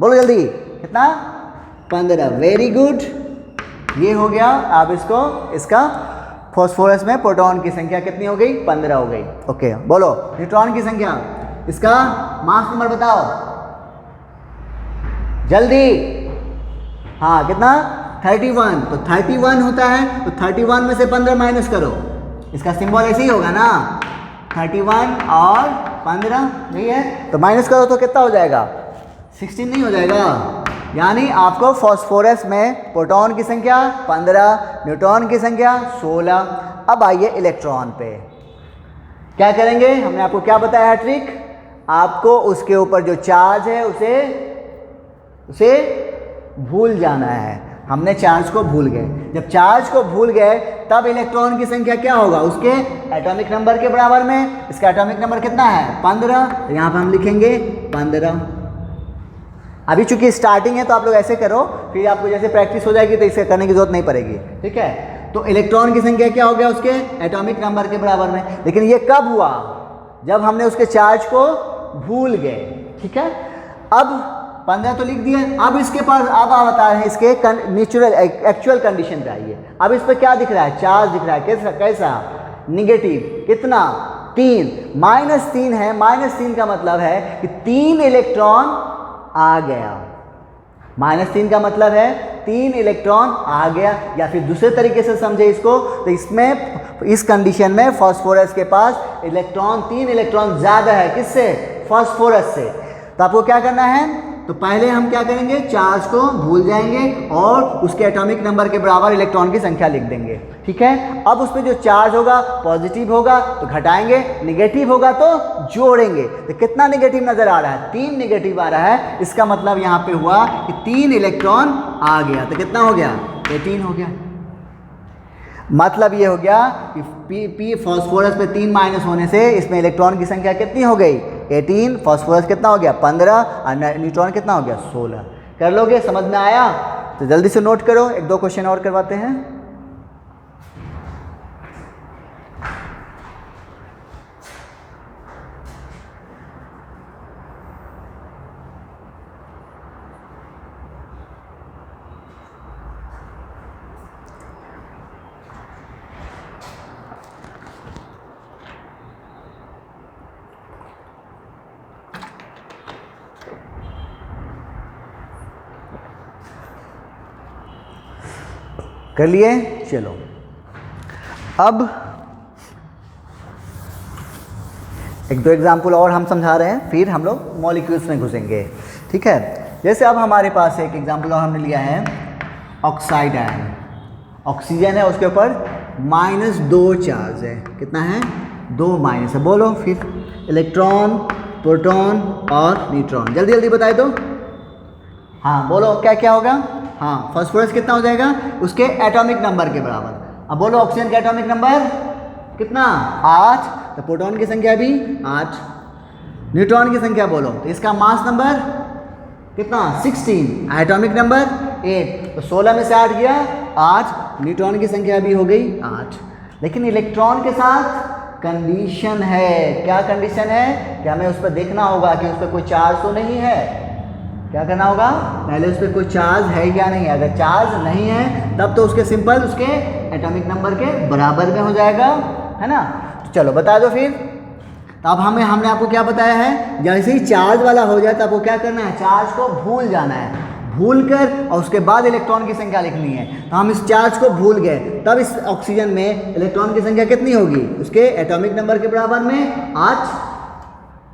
बोलो जल्दी, कितना, 15। वेरी गुड, ये हो गया। अब इसका फॉस्फोरस में प्रोटॉन की संख्या कितनी हो गई, 15 हो गई, ओके। बोलो न्यूट्रॉन की संख्या, इसका मास नंबर बताओ जल्दी, हाँ कितना, 31। तो 31 होता है, तो 31 में से 15 माइनस करो, इसका सिंबल ऐसे ही होगा ना, 31 और 15 नहीं है, तो माइनस करो तो कितना हो जाएगा, 16 नहीं हो जाएगा। यानी आपको फॉस्फोरस में प्रोटॉन की संख्या 15, न्यूट्रॉन की संख्या 16। अब आइए इलेक्ट्रॉन पे, क्या करेंगे, हमने आपको क्या बताया है ट्रिक, आपको उसके ऊपर जो चार्ज है उसे भूल जाना है। हमने चार्ज को भूल गए, जब चार्ज को भूल गए तब इलेक्ट्रॉन की संख्या क्या होगा, उसके एटॉमिक नंबर के बराबर में। इसका एटॉमिक नंबर कितना है, 15, तो यहाँ पर हम लिखेंगे 15। अभी चूंकि स्टार्टिंग है तो आप लोग ऐसे करो, फिर आपको जैसे प्रैक्टिस हो जाएगी तो इसे करने की जरूरत नहीं पड़ेगी, ठीक है। तो इलेक्ट्रॉन की संख्या क्या हो गया, उसके एटॉमिक नंबर के बराबर में। लेकिन ये कब हुआ, जब हमने उसके चार्ज को भूल गए, ठीक है। अब 15 तो लिख दिया, अब इसके पास अब आप बता रहे हैं इसके नेचुरल एक्चुअल कंडीशन पे आइए। अब इस पर क्या दिख रहा है, चार्ज दिख रहा है, कैसा कैसा, निगेटिव, कितना, 3, -3 है। -3 का मतलब है कि 3 इलेक्ट्रॉन आ गया, -3 का मतलब है 3 इलेक्ट्रॉन आ गया। या फिर दूसरे तरीके से समझे इसको, तो इसमें इस कंडीशन में फास्फोरस के पास इलेक्ट्रॉन 3 इलेक्ट्रॉन ज़्यादा है, किससे, फास्फोरस से। तो आपको क्या करना है, तो पहले हम क्या करेंगे, चार्ज को भूल जाएंगे और उसके एटॉमिक नंबर के बराबर इलेक्ट्रॉन की संख्या लिख देंगे, ठीक है। अब उस पर जो चार्ज होगा पॉजिटिव होगा तो घटाएंगे, निगेटिव होगा तो जोड़ेंगे। तो कितना निगेटिव नजर आ रहा है, 3 निगेटिव आ रहा है। इसका मतलब यहाँ पे हुआ कि 3 इलेक्ट्रॉन आ गया, तो कितना हो गया, 18 हो गया। मतलब ये हो गया कि पी फास्फोरस पे 3 माइनस होने से इसमें इलेक्ट्रॉन की संख्या कितनी हो गई, 18। फास्फोरस कितना हो गया, 15, और न्यूट्रॉन कितना हो गया, 16। कर लोगे, समझ में आया? तो जल्दी से नोट करो, 1-2 क्वेश्चन और करवाते हैं। कर लिए, चलो अब 1-2 एग्जाम्पल और हम समझा रहे हैं, फिर हम लोग मॉलिक्यूल्स में घुसेंगे, ठीक है। जैसे अब हमारे पास एक एग्जाम्पल और हमने लिया है ऑक्साइड आयन, ऑक्सीजन है, उसके ऊपर -2 चार्ज है, कितना है, 2 माइनस है। बोलो फिर, इलेक्ट्रॉन, प्रोटॉन और न्यूट्रॉन, जल्दी जल्दी बताए तो। हाँ बोलो, क्या क्या होगा, हाँ फास्फोरस कितना हो जाएगा, उसके एटॉमिक नंबर के बराबर। अब बोलो ऑक्सीजन का एटॉमिक नंबर कितना, 8, तो प्रोटॉन की संख्या भी 8, न्यूट्रॉन की संख्या बोलो, तो इसका मास नंबर कितना, 16, एटॉमिक नंबर 8, तो 16 में से 8 गया 8, न्यूट्रॉन की संख्या भी हो गई 8। लेकिन इलेक्ट्रॉन के साथ कंडीशन है, क्या कंडीशन है, कि हमें उस पर देखना होगा कि उस पर कोई चार्ज तो नहीं है। क्या करना होगा, पहले उस पर कोई चार्ज है या नहीं है। अगर चार्ज नहीं है तब तो उसके सिंपल उसके एटॉमिक नंबर के बराबर में हो जाएगा, है ना। तो चलो बता दो फिर। तो अब हमने आपको क्या बताया है, जैसे ही चार्ज वाला हो जाए तो आपको क्या करना है, चार्ज को भूल जाना है, भूल कर और उसके बाद इलेक्ट्रॉन की संख्या लिखनी है। तो हम इस चार्ज को भूल गए, तब इस ऑक्सीजन में इलेक्ट्रॉन की संख्या कितनी होगी, उसके एटॉमिक नंबर के बराबर में 8।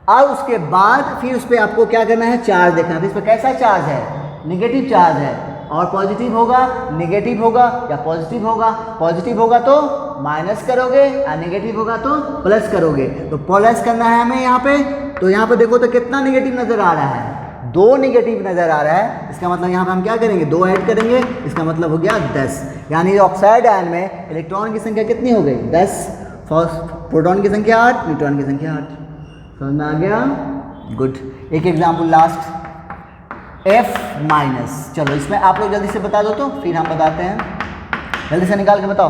और उसके बाद फिर उस पर आपको क्या करना है, चार्ज देखना है। इस पर कैसा चार्ज है, निगेटिव चार्ज है, और पॉजिटिव होगा, निगेटिव होगा या पॉजिटिव होगा। पॉजिटिव होगा तो माइनस करोगे और निगेटिव होगा तो प्लस करोगे। तो प्लस करना है हमें यहाँ पे, तो यहाँ पे देखो तो कितना निगेटिव नजर आ रहा है, 2 निगेटिव नजर आ रहा है। इसका मतलब यहाँ पे हम क्या करेंगे, 2 ऐड करेंगे, इसका मतलब हो गया 10। यानी ऑक्साइड आयन में इलेक्ट्रॉन की संख्या कितनी हो गई, 10, प्रोटॉन की संख्या 8, न्यूट्रॉन की संख्या 8। समझ में आ गया, गुड। एक एग्जाम्पल लास्ट, F-। चलो इसमें आप लोग जल्दी से बता दो तो फिर हम बताते हैं, जल्दी से निकाल के बताओ,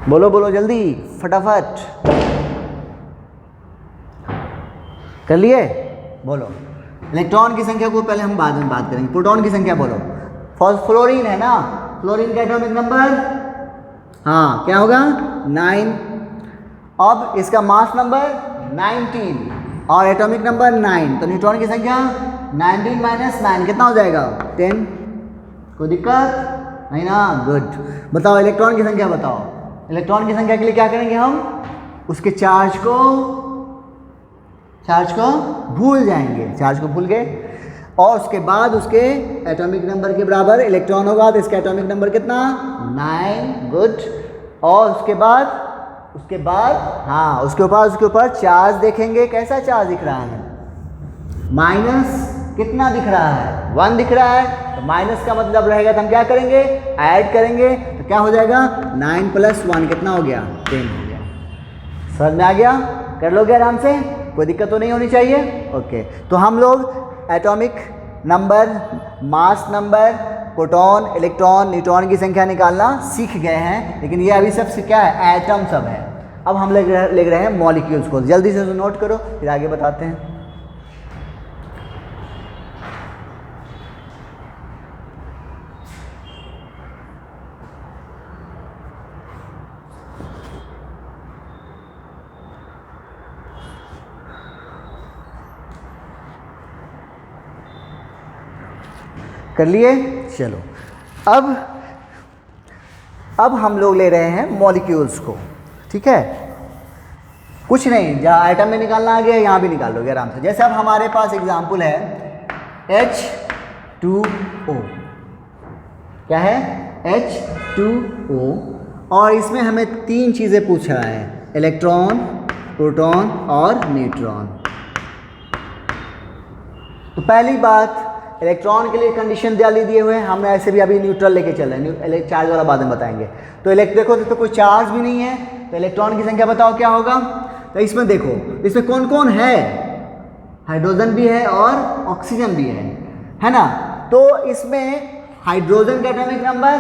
बोलो बोलो जल्दी फटाफट, कर लिए, बोलो। इलेक्ट्रॉन की संख्या को पहले हम बाद में बात करेंगे, प्रोटॉन की संख्या बोलो। फ्लोरीन है ना, फ्लोरीन का एटॉमिक नंबर, हाँ क्या होगा, 9। अब इसका मास नंबर 19 और एटॉमिक नंबर 9, तो न्यूट्रॉन की संख्या 19 - 9 कितना हो जाएगा, 10। कोई दिक्कत नहीं ना, गुड। बताओ इलेक्ट्रॉन की संख्या बताओ। इलेक्ट्रॉन की संख्या के लिए क्या करेंगे हम, उसके चार्ज को भूल जाएंगे, चार्ज को भूल गए, और उसके बाद उसके एटॉमिक नंबर के बराबर इलेक्ट्रॉन होगा, तो इसका एटॉमिक नंबर कितना, 9, गुड। और उसके बाद हाँ उसके ऊपर चार्ज देखेंगे, कैसा चार्ज दिख रहा है, माइनस कितना दिख रहा है, 1 दिख रहा है। तो माइनस का मतलब रहेगा तो हम क्या करेंगे, ऐड करेंगे, तो क्या हो जाएगा, 9 + 1 कितना हो गया, 10 हो गया। समझ में आ गया, कर लोगे आराम से, कोई दिक्कत तो नहीं होनी चाहिए, ओके। तो हम लोग atomic number, mass number proton, electron, neutron की संख्या निकालना सीख गए हैं, लेकिन ये अभी सब क्या है, एटम सब है। अब हम लिख रहे हैं मॉलिक्यूल्स को। जल्दी से नोट करो, फिर आगे बताते हैं। कर लिए? चलो अब हम लोग ले रहे हैं मॉलिक्यूल्स को, ठीक है। कुछ नहीं, जहाँ आइटम में निकालना आ गया यहाँ भी निकाल लोगे आराम से। जैसे अब हमारे पास एग्जाम्पल है H2O, क्या है, H2O, और इसमें हमें 3 चीज़ें पूछ रहा है, इलेक्ट्रॉन, प्रोटॉन और न्यूट्रॉन। तो पहली बात, इलेक्ट्रॉन के लिए कंडीशन डाली दिए हुए हैं, हमने ऐसे भी अभी न्यूट्रल लेके चल रहे हैं, चार्ज वाला बाद में बताएंगे। तो देखो तो कोई चार्ज भी नहीं है, तो इलेक्ट्रॉन की संख्या बताओ क्या होगा। तो इसमें देखो, इसमें कौन कौन है, हाइड्रोजन भी है और ऑक्सीजन भी है ना। तो इसमें हाइड्रोजन का एटॉमिक नंबर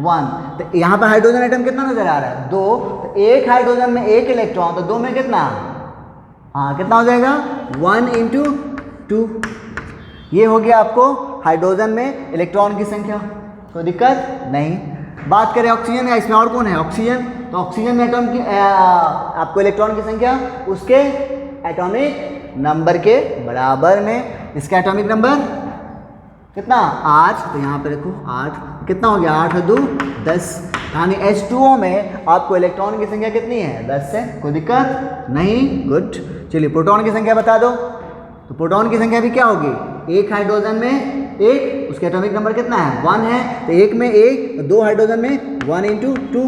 1, तो यहाँ पर हाइड्रोजन एटम कितना नजर आ रहा है, 2, तो एक हाइड्रोजन में एक इलेक्ट्रॉन, तो 2 में कितना, हाँ कितना हो जाएगा, 1 × 2। ये हो गया आपको हाइड्रोजन में इलेक्ट्रॉन की संख्या, कोई दिक्कत नहीं। बात करें ऑक्सीजन का, इसमें और कौन है, ऑक्सीजन, तो ऑक्सीजन में एटॉम की आपको इलेक्ट्रॉन की संख्या उसके एटॉमिक नंबर के बराबर में। इसका एटॉमिक नंबर कितना, 8, तो यहाँ पे देखो 8, कितना हो गया, 8 और 2 10, यानी H2O में आपको इलेक्ट्रॉन की संख्या कितनी है, 10 है, कोई दिक्कत नहीं, गुड। चलिए प्रोटॉन की संख्या बता दो। तो प्रोटॉन की संख्या भी क्या होगी, एक हाइड्रोजन में एक, उसके एटॉमिक नंबर कितना है, 1 है, तो एक में एक, 2 हाइड्रोजन में 1 × 2।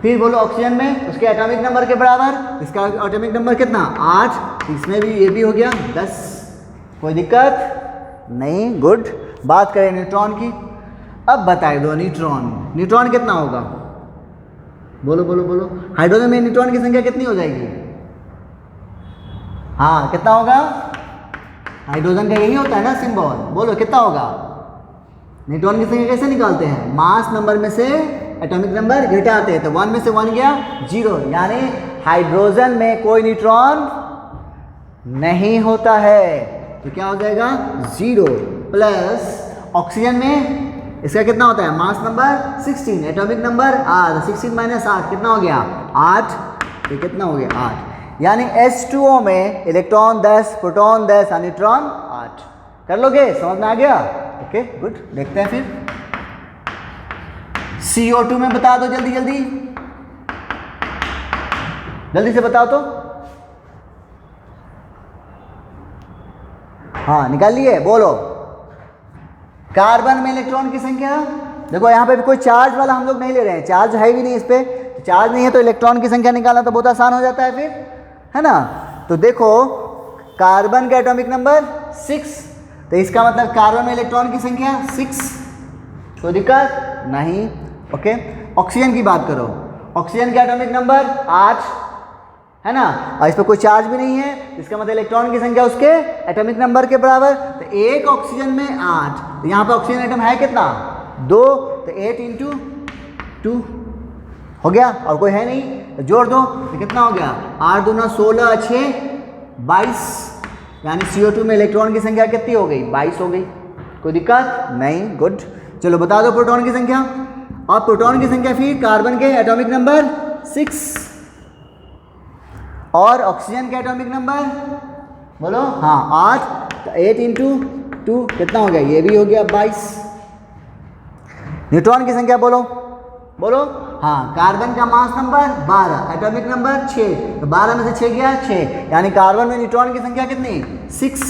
फिर बोलो ऑक्सीजन में उसके एटॉमिक नंबर के बराबर, इसका एटॉमिक नंबर कितना, 8, इसमें भी ये भी हो गया 10, कोई दिक्कत नहीं, गुड। बात करें न्यूट्रॉन की, अब बताए दो न्यूट्रॉन कितना होगा, बोलो बोलो बोलो, हाइड्रोजन में न्यूट्रॉन की संख्या कितनी हो जाएगी, हाँ कितना होगा, हाइड्रोजन का यही होता है ना सिंबल, बोलो कितना होगा। न्यूट्रॉन की संख्या कैसे निकालते हैं, मास नंबर में से एटॉमिक नंबर घटाते हैं, तो 1 में से 1 गया 0, यानी हाइड्रोजन में कोई न्यूट्रॉन नहीं होता है, तो क्या हो जाएगा 0। प्लस ऑक्सीजन में इसका कितना होता है, मास नंबर 16, एटॉमिक नंबर 8, 16 - 8 कितना हो गया 8, तो कितना हो गया 8, यानी H2O में इलेक्ट्रॉन 10, प्रोटॉन 10 और न्यूट्रॉन 8। कर लोगे, समझ में आ गया, ओके गुड। देखते हैं फिर CO2 में बता दो, जल्दी जल्दी जल्दी से बताओ तो, हाँ निकाल लिए, बोलो। कार्बन में इलेक्ट्रॉन की संख्या देखो, यहाँ पे भी कोई चार्ज वाला हम लोग नहीं ले रहे हैं, चार्ज है भी नहीं इस पे, चार्ज नहीं है तो इलेक्ट्रॉन की संख्या निकालना तो बहुत आसान हो जाता है फिर, है ना। तो देखो कार्बन का एटॉमिक नंबर 6, तो इसका मतलब कार्बन में इलेक्ट्रॉन की संख्या 6, कोई दिक्कत नहीं, ओके। ऑक्सीजन की बात करो, ऑक्सीजन का एटॉमिक नंबर 8 है ना, और इस पर कोई चार्ज भी नहीं है, इसका मतलब इलेक्ट्रॉन की संख्या उसके एटॉमिक नंबर के बराबर, तो एक ऑक्सीजन में 8, तो यहाँ पर ऑक्सीजन एटम है कितना 2, तो 8 × 2 हो गया, और कोई है नहीं तो जोड़ दो, तो कितना हो गया 8 दूना 16, 6 22, यानी CO2 में इलेक्ट्रॉन की संख्या कितनी हो गई 22 हो गई, कोई दिक्कत नहीं, गुड। चलो बता दो प्रोटॉन की संख्या, और प्रोटॉन की संख्या फिर कार्बन के एटॉमिक नंबर 6 और ऑक्सीजन के एटॉमिक नंबर बोलो, हाँ 8, तो 8 × 2 कितना हो गया, ये भी हो गया 22। न्यूट्रॉन की संख्या बोलो बोलो, हाँ कार्बन का मास नंबर 12, एटॉमिक नंबर 6, तो 12 में से 6 गया 6, यानी कार्बन में न्यूट्रॉन की संख्या कितनी 6।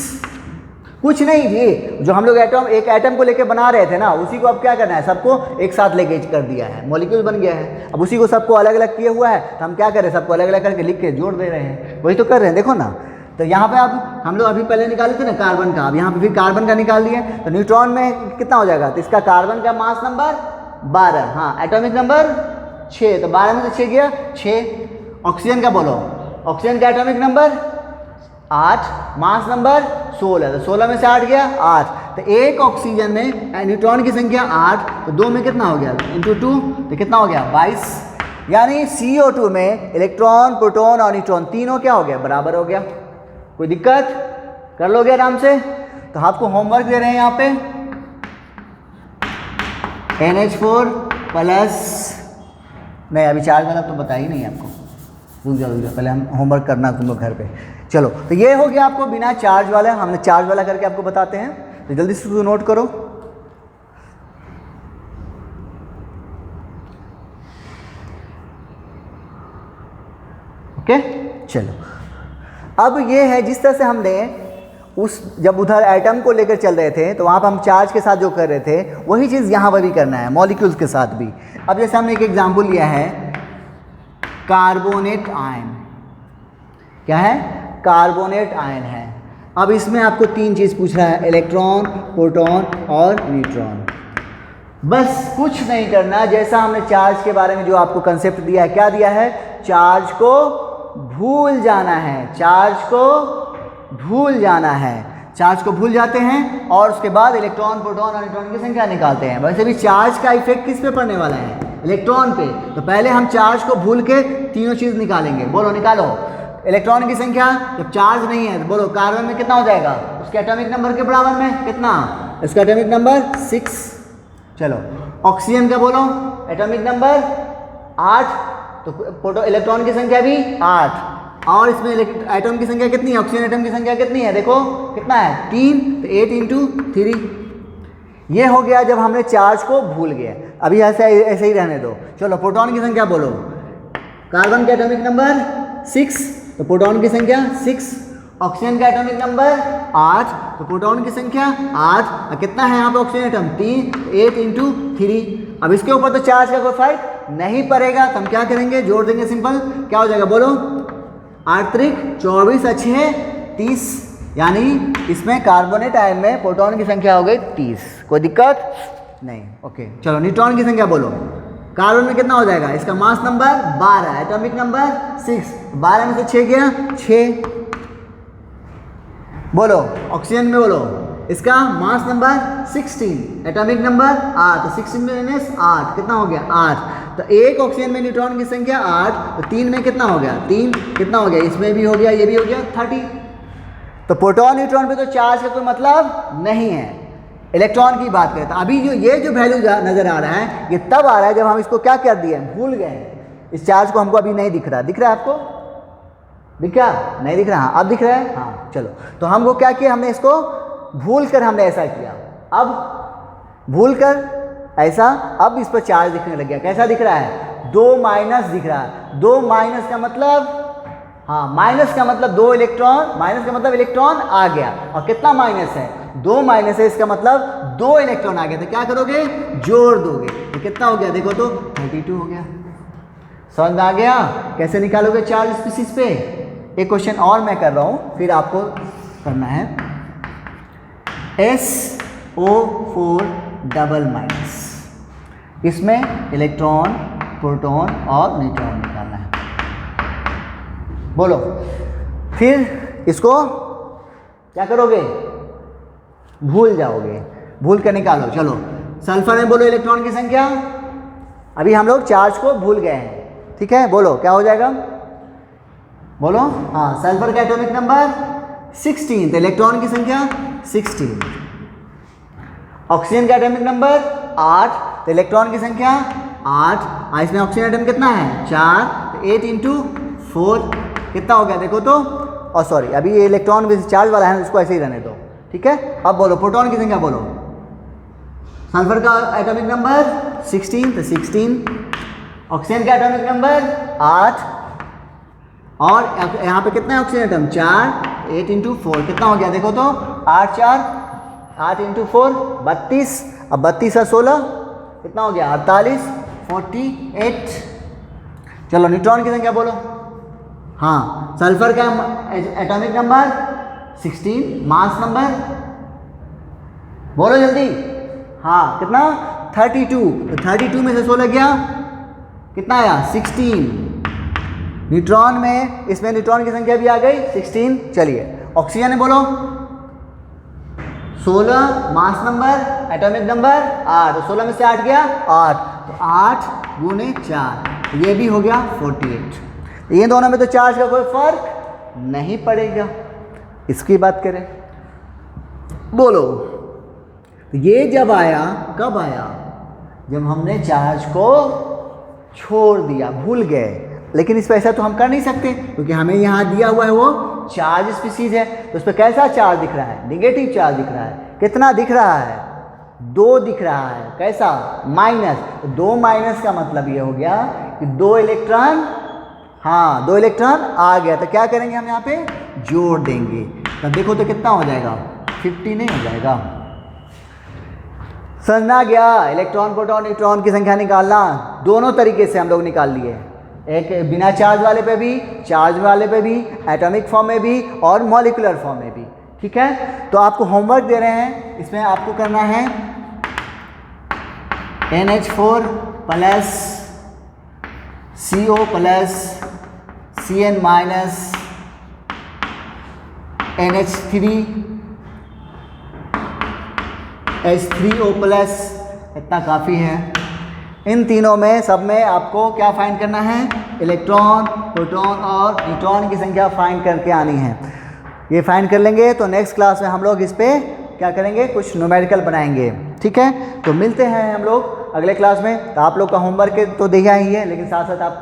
कुछ नहीं जी, जो हम लोग एक एटम को लेके बना रहे थे ना, उसी को अब क्या करना है, सबको एक साथ लेके कर दिया है, मॉलिक्यूल बन गया है। अब उसी को सबको अलग अलग किए हुआ है, तो हम क्या करें, सबको अलग अलग करके लिख के जोड़ दे रहे हैं, वही तो कर रहे हैं, देखो ना। तो यहाँ पे अब हम लोग अभी पहले निकाले थे ना कार्बन का, अब यहाँ पे फिर कार्बन का निकाल दिए, तो न्यूट्रॉन में कितना हो जाएगा, तो इसका कार्बन का मास नंबर 12, हाँ एटॉमिक नंबर 6, तो 12 में से 6 गया 6। ऑक्सीजन का बोलो, ऑक्सीजन का एटॉमिक नंबर 8, मास नंबर 16, तो 16 में से 8 गया 8, तो एक ऑक्सीजन में न्यूट्रॉन की संख्या 8, तो 2 में कितना हो गया इंटू 2, तो कितना हो गया 22। यानी CO2 में इलेक्ट्रॉन, प्रोटॉन और न्यूट्रॉन तीनों क्या हो गया बराबर हो गया। कोई दिक्कत? कर लोगे आराम से। तो आपको होमवर्क दे रहे हैं यहाँ पे NH4 प्लस, नहीं अभी चार्ज वाला तो बता ही नहीं आपको, रुक जाओ पहले हम होमवर्क करना तुम लोग घर पे। चलो तो ये हो गया आपको बिना चार्ज वाला, हमने चार्ज वाला करके आपको बताते हैं, तो जल्दी से नोट करो। ओके चलो, अब ये है जिस तरह से हमने उस जब उधर एटम को लेकर चल रहे थे तो वहाँ पर हम चार्ज के साथ जो कर रहे थे वही चीज़ यहाँ पर भी करना है मॉलिक्यूल्स के साथ भी। अब जैसे हमने एक एग्जाम्पल लिया है कार्बोनेट आयन, क्या है कार्बोनेट आयन है। अब इसमें आपको 3 चीज़ पूछ रहा है, इलेक्ट्रॉन, प्रोटॉन और न्यूट्रॉन। बस कुछ नहीं करना, जैसा हमने चार्ज के बारे में जो आपको कंसेप्ट दिया है, क्या दिया है, चार्ज को भूल जाना है, चार्ज को भूल जाना है। चार्ज को भूल जाते हैं और उसके बाद इलेक्ट्रॉन, प्रोटॉन और न्यूट्रॉन की संख्या निकालते हैं। वैसे भी चार्ज का इफेक्ट किस पे पड़ने वाला है, इलेक्ट्रॉन पे। तो पहले हम चार्ज को भूल के तीनों चीज़ निकालेंगे। बोलो निकालो। इलेक्ट्रॉन की संख्या जब चार्ज नहीं है तो बोलो कार्बन में कितना हो जाएगा, उसके एटॉमिक नंबर के बराबर में कितना, इसका एटॉमिक नंबर 6। चलो ऑक्सीजन का बोलो एटॉमिक नंबर 8, तो इलेक्ट्रॉन की संख्या भी 8, और इसमें एटम की संख्या कितनी है, ऑक्सीजन एटम की संख्या कितनी है, देखो कितना है 3, तो 8 इंटू 3। ये हो गया जब हमने चार्ज को भूल गया। अभी ऐसे ही रहने दो। चलो प्रोटॉन की संख्या बोलो, कार्बन का एटॉमिक नंबर 6, तो प्रोटॉन की संख्या 6, ऑक्सीजन का एटॉमिक नंबर 8, तो प्रोटॉन की संख्या 8, कितना है यहाँ पे ऑक्सीजन एटम 3, 8 इंटू 3। अब इसके ऊपर तो चार्ज का कोई फर्क नहीं पड़ेगा, तो हम क्या करेंगे, जोड़ देंगे, सिंपल क्या हो जाएगा बोलो, 8 त्रिक 24 6 30, यानी इसमें कार्बोनेट आयन में प्रोटॉन की संख्या हो गई 30। कोई दिक्कत नहीं। ओके चलो न्यूट्रॉन की संख्या बोलो, कार्बन में कितना हो जाएगा, इसका मास नंबर 12, एटॉमिक नंबर 6, 12 में से 6 गया 6। बोलो ऑक्सीजन में बोलो, इसका मास नंबर 16, एटॉमिक नंबर 8, तो 16 में 8 कितना हो गया 8। तो एक ऑक्सीजन में न्यूट्रॉन की संख्या 8, तो 3 में कितना हो गया 3, कितना हो गया, इसमें भी हो गया, ये भी हो गया 30। तो प्रोटॉन न्यूट्रॉन पे तो चार्ज का कोई मतलब नहीं है। इलेक्ट्रॉन की बात करें तो अभी जो ये जो वैल्यू नजर आ रहा है ये तब आ रहा है जब हम इसको क्या कर दिए, भूल गए। इस चार्ज को हमको अभी नहीं दिख रहा, दिख रहा है आपको, दिख रहा नहीं, दिख रहा, हाँ अब दिख रहा है, हाँ चलो। तो हमको क्या किया, हमने इसको भूल कर हमने ऐसा किया। अब भूल कर ऐसा, अब इस पर चार्ज दिखने लग गया। कैसा दिख रहा है, 2 माइनस दिख रहा है। 2 माइनस का मतलब, हाँ माइनस का मतलब 2 इलेक्ट्रॉन, माइनस का मतलब इलेक्ट्रॉन आ गया। और कितना माइनस है, 2 माइनस है, इसका मतलब 2 इलेक्ट्रॉन आ गया। तो क्या करोगे, जोड़ दोगे, तो कितना हो गया, देखो तो 32 हो गया। समझ में आ गया कैसे निकालोगे चार्ज स्पीशीज पे। एक क्वेश्चन और मैं कर रहा हूँ, फिर आपको करना है। SO4 डबल माइनस, इसमें इलेक्ट्रॉन, प्रोटॉन और न्यूट्रॉन निकालना है। बोलो फिर इसको क्या करोगे, भूल जाओगे, भूल कर निकालो। चलो सल्फर में बोलो इलेक्ट्रॉन की संख्या, अभी हम लोग चार्ज को भूल गए हैं, ठीक है। बोलो क्या हो जाएगा, बोलो, हाँ सल्फर का एटॉमिक नंबर 16, तो इलेक्ट्रॉन की संख्या 16। ऑक्सीजन का एटॉमिक नंबर 8, तो इलेक्ट्रॉन की संख्या 8। इसमें ऑक्सीजन एटम कितना है 4, तो 8 इंटू 4 कितना हो गया, देखो तो, और सॉरी अभी ये इलेक्ट्रॉन भी चार्ज वाला है, इसको ऐसे ही रहने दो, ठीक है। अब बोलो प्रोटॉन की संख्या बोलो, सल्फर का एटॉमिक नंबर 16, तो 16। ऑक्सीजन का एटॉमिक नंबर 8, और यहाँ पे कितना है ऑक्सीजन एटम 4, 8 इंटू 4 कितना हो गया, देखो तो 8 4, 8 इंटू 4 32। अब 32 और 16 कितना हो गया 48, 48। चलो न्यूट्रॉन की संख्या बोलो, हाँ सल्फर का एटॉमिक नंबर 16, मास नंबर बोलो जल्दी, हाँ कितना 32, तो 32 में से 16 गया, कितना आया 16। न्यूट्रॉन में, इसमें न्यूट्रॉन की संख्या भी आ गई 16। चलिए ऑक्सीजन में बोलो, 16 मास नंबर, एटॉमिक नंबर 8, तो 16 में से 8 गया 8, तो 8 गुने 4, ये भी हो गया 48। ये दोनों में तो चार्ज का कोई फर्क नहीं पड़ेगा। इसकी बात करें, बोलो ये जब आया, कब आया? जब हमने चार्ज को छोड़ दिया, भूल गए। लेकिन इस पर ऐसा तो हम कर नहीं सकते, क्योंकि हमें यहाँ दिया हुआ है वो चार्ज स्पीसीज है, तो उस पर कैसा चार्ज दिख रहा है? नेगेटिव चार्ज दिख रहा है। कितना दिख रहा है? 2 दिख रहा है। कैसा? माइनस। 2 माइनस का मतलब ये हो गया कि 2 इलेक्ट्रॉन, हाँ 2 इलेक्ट्रॉन आ गया, तो क्या करेंगे हम यहाँ पे? जोड़ देंगे। तब देखो तो कितना हो जाएगा? 50 नहीं हो जाएगा? समझना गया? इलेक्ट्रॉन प्रोटॉन न्यूट्रॉन की संख्या निकालना दोनों तरीके से हम लोग निकाल लिए, एक बिना चार्ज वाले पे भी, चार्ज वाले पे भी, एटॉमिक फॉर्म में भी और मॉलिक्यूलर फॉर्म में भी। ठीक है, तो आपको होमवर्क दे रहे हैं, इसमें आपको करना है NH4 plus CO plus CN minus NH3 H3O plus, इतना काफ़ी है। इन तीनों में सब में आपको क्या फाइंड करना है? इलेक्ट्रॉन, प्रोटॉन और न्यूट्रॉन की संख्या फाइंड करके आनी है। ये फाइंड कर लेंगे तो नेक्स्ट क्लास में हम लोग इस पे क्या करेंगे? कुछ न्यूमेरिकल बनाएंगे। ठीक है, तो मिलते हैं हम लोग अगले क्लास में। तो आप लोग का होमवर्क तो दिया ही है, लेकिन साथ साथ आप